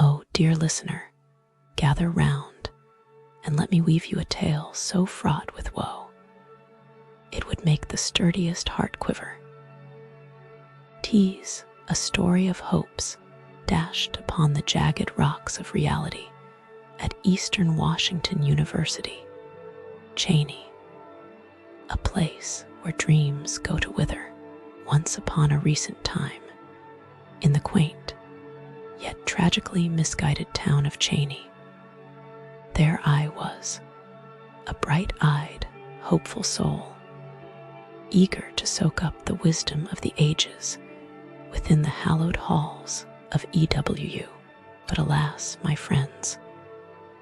Oh, dear listener, gather round and let me weave you a tale so fraught with woe, it would make the sturdiest heart quiver. 'Tis a story of hopes dashed upon the jagged rocks of reality at Eastern Washington University, Cheney, a place where dreams go to wither. Once upon a recent time, in the quaint, yet tragically misguided town of Cheney, there I was, a bright-eyed, hopeful soul, eager to soak up the wisdom of the ages within the hallowed halls of EWU. But alas, my friends,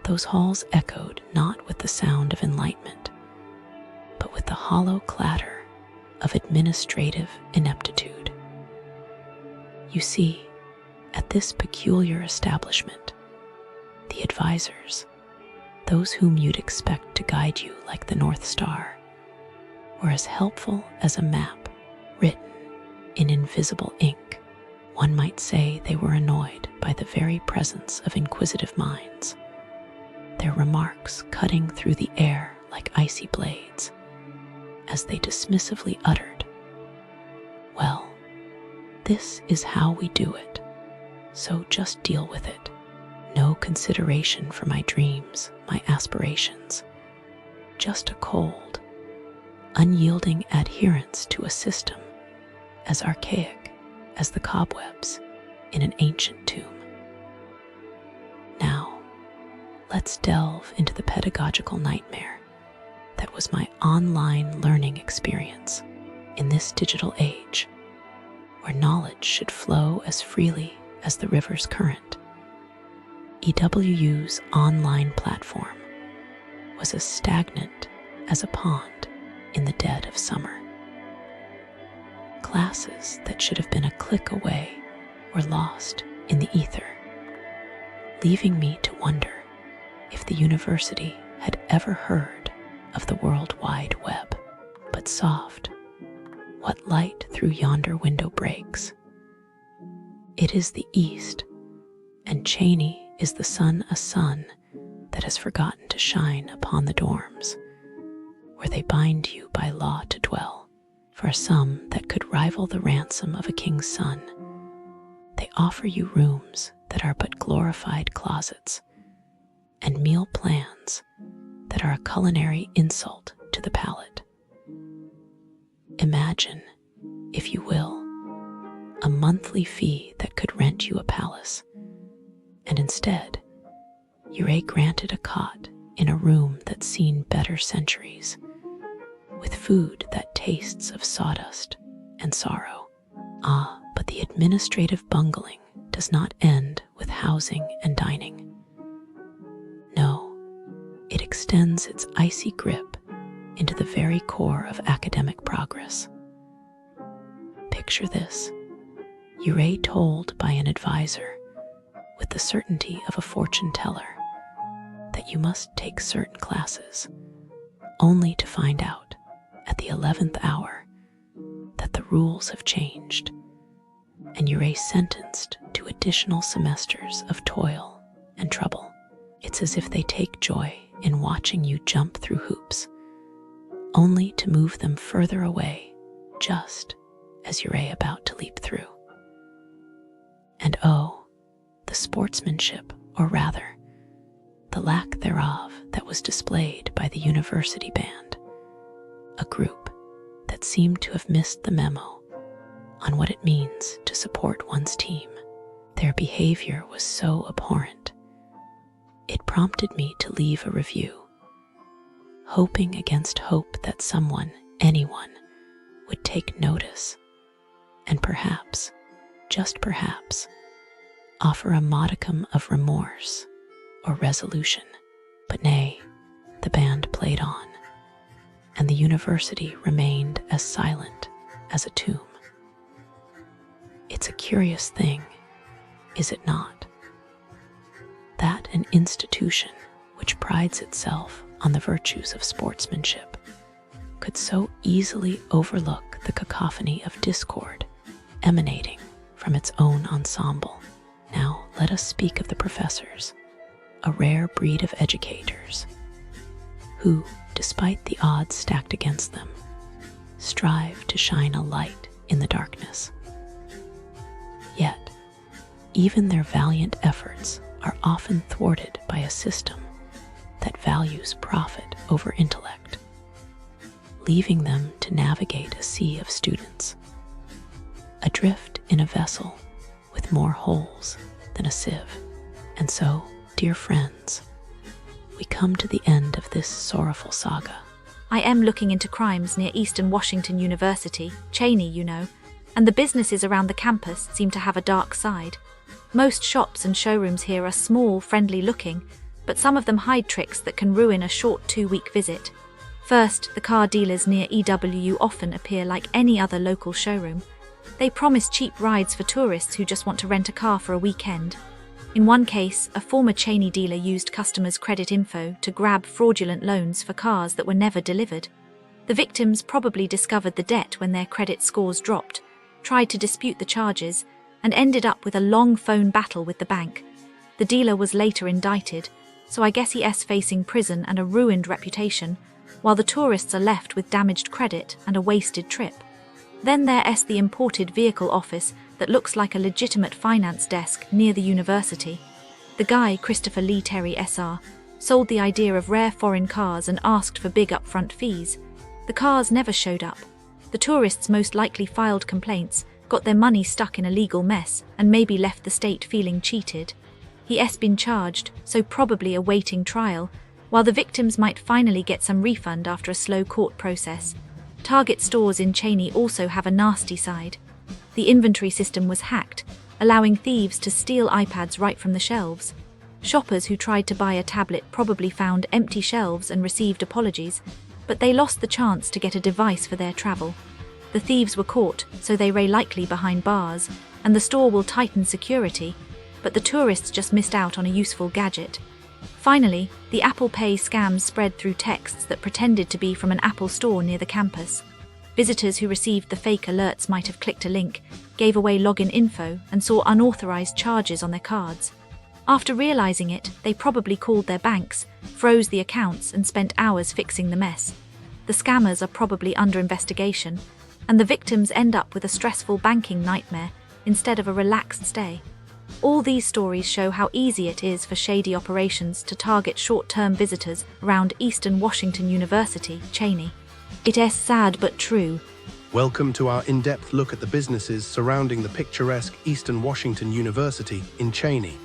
those halls echoed not with the sound of enlightenment, but with the hollow clatter of administrative ineptitude. You see, at this peculiar establishment, the advisors, those whom you'd expect to guide you like the North Star, were as helpful as a map written in invisible ink. One might say they were annoyed by the very presence of inquisitive minds, their remarks cutting through the air like icy blades, as they dismissively uttered, "Well, this is how we do it, so just deal with it." No consideration for my dreams, my aspirations, just a cold, unyielding adherence to a system as archaic as the cobwebs in an ancient tomb. Now, let's delve into the pedagogical nightmare that was my online learning experience in this digital age, where knowledge should flow as freely as the river's current. EWU's online platform was as stagnant as a pond in the dead of summer. Classes that should have been a click away were lost in the ether, leaving me to wonder if the university had ever heard of the World Wide Web. But soft, what light through yonder window breaks? It is the East, and Cheney is the sun, a sun that has forgotten to shine upon the dorms, where they bind you by law to dwell. For a sum that could rival the ransom of a king's son, they offer you rooms that are but glorified closets, and meal plans that are a culinary insult to the palate. Imagine, if you will, a monthly fee that could rent you a palace, and instead, Ure granted a cot in a room that's seen better centuries, with food that tastes of sawdust and sorrow. Ah, but the administrative bungling does not end with housing and dining. No, it extends its icy grip into the very core of academic progress. Picture this: Ure told by an advisor, with the certainty of a fortune teller, that you must take certain classes, only to find out at the 11th hour that the rules have changed, and you're sentenced to additional semesters of toil and trouble. It's as if they take joy in watching you jump through hoops, only to move them further away just as you're about to leap through. And oh, the sportsmanship, or rather, the lack thereof, that was displayed by the university band, a group that seemed to have missed the memo on what it means to support one's team. Their behavior was so abhorrent, it prompted me to leave a review, hoping against hope that someone, anyone, would take notice and perhaps, just perhaps, offer a modicum of remorse or resolution. But nay, the band played on, and the university remained as silent as a tomb. It's a curious thing, is it not, that an institution which prides itself on the virtues of sportsmanship could so easily overlook the cacophony of discord emanating from its own ensemble. Now, let us speak of the professors, a rare breed of educators who, despite the odds stacked against them, strive to shine a light in the darkness. Yet, even their valiant efforts are often thwarted by a system that values profit over intellect, leaving them to navigate a sea of students, adrift in a vessel with more holes than a sieve. And so, dear friends, we come to the end of this sorrowful saga. I am looking into crimes near Eastern Washington University, Cheney, you know, and the businesses around the campus seem to have a dark side. Most shops and showrooms here are small, friendly looking, but some of them hide tricks that can ruin a short 2-week visit. First, the car dealers near EWU often appear like any other local showroom. They promise cheap rides for tourists who just want to rent a car for a weekend. In one case, a former Cheney dealer used customers' credit info to grab fraudulent loans for cars that were never delivered. The victims probably discovered the debt when their credit scores dropped, tried to dispute the charges, and ended up with a long phone battle with the bank. The dealer was later indicted, so I guess he's facing prison and a ruined reputation, while the tourists are left with damaged credit and a wasted trip. Then there's the imported vehicle office that looks like a legitimate finance desk near the university. The guy, Christopher Lee Terry SR, sold the idea of rare foreign cars and asked for big upfront fees. The cars never showed up. The tourists most likely filed complaints, got their money stuck in a legal mess, and maybe left the state feeling cheated. He's been charged, so probably awaiting trial, while the victims might finally get some refund after a slow court process. Target stores in Cheney also have a nasty side. The inventory system was hacked, allowing thieves to steal iPads right from the shelves. Shoppers who tried to buy a tablet probably found empty shelves and received apologies, but they lost the chance to get a device for their travel. The thieves were caught, so they lay likely behind bars, and the store will tighten security, but the tourists just missed out on a useful gadget. Finally, the Apple Pay scams spread through texts that pretended to be from an Apple store near the campus. Visitors who received the fake alerts might have clicked a link, gave away login info, and saw unauthorized charges on their cards. After realizing it, they probably called their banks, froze the accounts, and spent hours fixing the mess. The scammers are probably under investigation, and the victims end up with a stressful banking nightmare instead of a relaxed stay. All these stories show how easy it is for shady operations to target short-term visitors around Eastern Washington University, Cheney. It is sad but true. Welcome to our in-depth look at the businesses surrounding the picturesque Eastern Washington University in Cheney.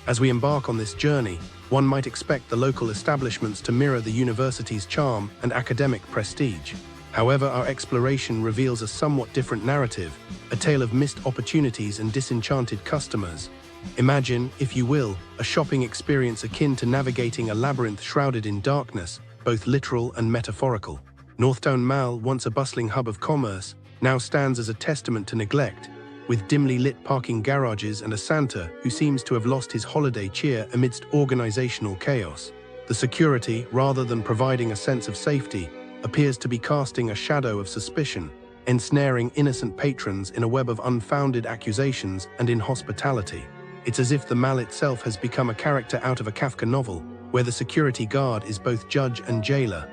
As we embark on this journey, one might expect the local establishments to mirror the university's charm and academic prestige. However, our exploration reveals a somewhat different narrative, a tale of missed opportunities and disenchanted customers. Imagine, if you will, a shopping experience akin to navigating a labyrinth shrouded in darkness, both literal and metaphorical. Northtown Mall, once a bustling hub of commerce, now stands as a testament to neglect, with dimly lit parking garages and a Santa who seems to have lost his holiday cheer amidst organizational chaos. The security, rather than providing a sense of safety, appears to be casting a shadow of suspicion, ensnaring innocent patrons in a web of unfounded accusations and inhospitality. It's as if the mall itself has become a character out of a Kafka novel, where the security guard is both judge and jailer.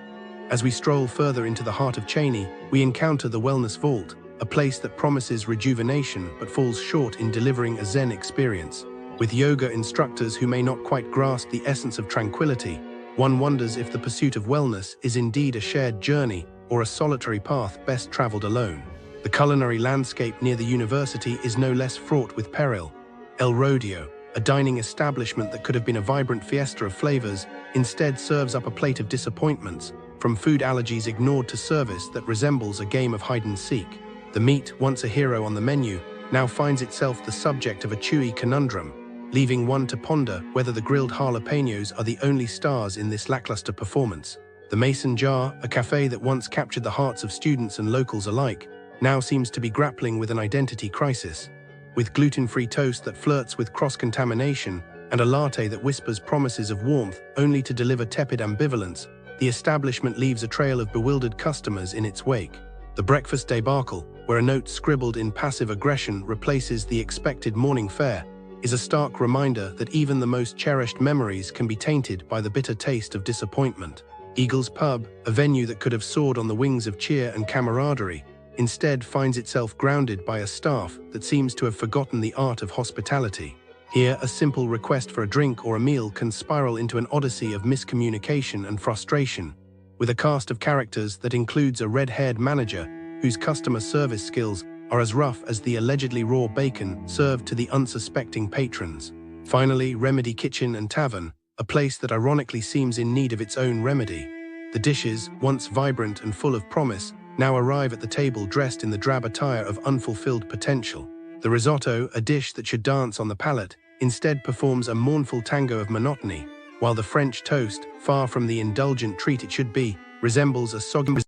As we stroll further into the heart of Cheney, we encounter the Wellness Vault, a place that promises rejuvenation but falls short in delivering a Zen experience. With yoga instructors who may not quite grasp the essence of tranquility, one wonders if the pursuit of wellness is indeed a shared journey or a solitary path best traveled alone. The culinary landscape near the university is no less fraught with peril. El Rodeo, a dining establishment that could have been a vibrant fiesta of flavors, instead serves up a plate of disappointments, from food allergies ignored to service that resembles a game of hide-and-seek. The meat, once a hero on the menu, now finds itself the subject of a chewy conundrum, leaving one to ponder whether the grilled jalapenos are the only stars in this lackluster performance. The Mason Jar, a cafe that once captured the hearts of students and locals alike, now seems to be grappling with an identity crisis. With gluten-free toast that flirts with cross-contamination and a latte that whispers promises of warmth only to deliver tepid ambivalence, the establishment leaves a trail of bewildered customers in its wake. The breakfast debacle, where a note scribbled in passive aggression replaces the expected morning fare, is a stark reminder that even the most cherished memories can be tainted by the bitter taste of disappointment. Eagle's Pub, a venue that could have soared on the wings of cheer and camaraderie, instead finds itself grounded by a staff that seems to have forgotten the art of hospitality. Here, a simple request for a drink or a meal can spiral into an odyssey of miscommunication and frustration, with a cast of characters that includes a red-haired manager whose customer service skills are as rough as the allegedly raw bacon served to the unsuspecting patrons. Finally, Remedy Kitchen and Tavern, a place that ironically seems in need of its own remedy. The dishes, once vibrant and full of promise, now arrive at the table dressed in the drab attire of unfulfilled potential. The risotto, a dish that should dance on the palate, instead performs a mournful tango of monotony, while the French toast, far from the indulgent treat it should be, resembles a soggy